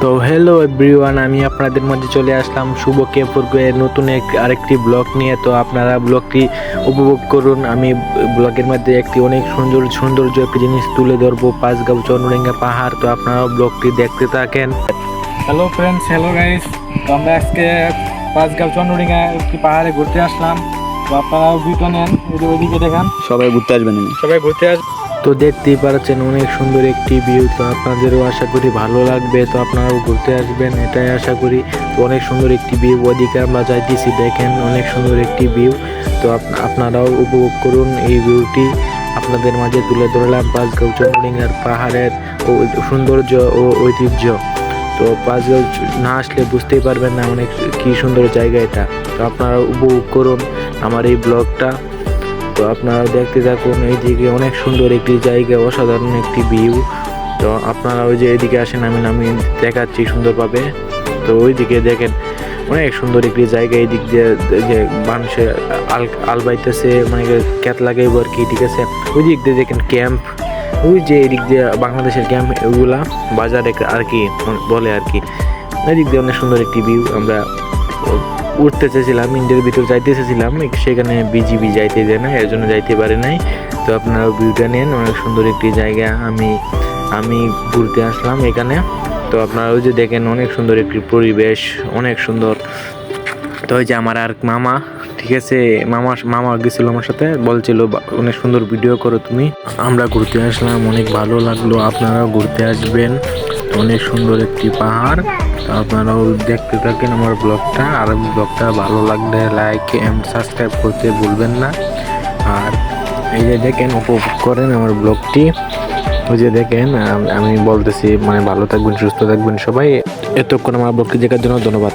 তো hello everyone, আমি আপনাদের মধ্যে চলে আসলাম শুভ কেপুরকে নতুন আরেকটি ব্লগ নিয়ে। তো আপনারা ব্লগটি উপভোগ করুন। আমি ব্লগের মধ্যে একটি অনেক সৌন্দর্য একটি জিনিস তুলে ধরবো, পাঁচগাঁও চন্দ্রডাঙ্গা পাহাড়। তো আপনারা ব্লগটি দেখতে থাকেন। Hello friends, hello guys. তো আমরা আজকে পাঁচগাঁও চন্দ্রডিঙ্গা একটি পাহাড়ে ঘুরতে আসলাম। তো আপনারাও ভিডিও নেন, ওইদিকে দেখান। সবাই ঘুরতে আসবেন। সবাই ঘুরতে আসবে। তো দেখতেই পাচ্ছেন অনেক সুন্দর একটি ভিউ। তো আপনাদেরও আশা করি ভালো লাগবে। তো আপনারাও ঘুরতে আসবেন এটাই আশা করি। তো অনেক সুন্দর একটি ভিউ, ওদিকে আমরা যাইতেছি, দেখেন অনেক সুন্দর একটি ভিউ। তো আপনারাও উপভোগ করুন এই ভিউটি। আপনাদের মাঝে তুলে ধরলাম পাঁচগাঁও চন্দ্রডিঙ্গার পাহাড়ের সৌন্দর্য ও ঐতিহ্য। তো পাঁচগাঁও না আসলে বুঝতেই পারবেন না অনেক কি সুন্দর জায়গা এটা। তো আপনারা উপভোগ করুন আমার এই ব্লগটা। তো আপনারা দেখতে থাকুন। এইদিকে অনেক সুন্দর একটি জায়গা, অসাধারণ একটি ভিউ। তো আপনারা ওই যে এদিকে আসেন, আমি দেখাচ্ছি সুন্দরভাবে। তো ওইদিকে দেখেন অনেক সুন্দর একটি জায়গা। এই দিক দিয়ে যে মানুষের আলবাইতেছে, মানে ক্যাত লাগাইব আর কি, ঠিক আছে। ওই দিক দিয়ে দেখেন ক্যাম্প, ওই যে এদিক দিয়ে বাংলাদেশের ক্যাম্প, ওইগুলা বাজার আর কি বলে আর কি। ওই দিক দিয়ে অনেক সুন্দর একটি ভিউ। আমরা উঠতে চেয়েছিলাম, ইন্ডিয়ার ভিতর যাইতে চেয়েছিলাম, সেখানে বিজিবি যাইতে দেয় না, এর জন্য যাইতে পারে নাই। তো আপনারা ভিউটা নেন, অনেক সুন্দর একটি জায়গা। আমি ঘুরতে আসলাম এখানে। তো আপনারা ওই যে দেখেন অনেক সুন্দর একটি পরিবেশ, অনেক সুন্দর। তো ওই যে আমার আর মামা, ঠিক আছে, মামা গেছিল আমার সাথে, বলছিল অনেক সুন্দর ভিডিও করো তুমি। আমরা ঘুরতে আসলাম, অনেক ভালো লাগলো। আপনারাও ঘুরতে আসবেন, অনেক সুন্দর একটি পাহাড়। আপনারাও দেখতে থাকেন আমার ব্লগটা। আর ব্লগটা ভালো লাগলে লাইক এন্ড সাবস্ক্রাইব করতে ভুলবেন না। আর এই যে দেখেন, উপভোগ করেন আমার ব্লগটি। ওই যে দেখেন আমি বলতেছি, মানে ভালো থাকবেন, সুস্থ থাকবেন সবাই। এতক্ষণ আমার ব্লগটি দেখার জন্য ধন্যবাদ।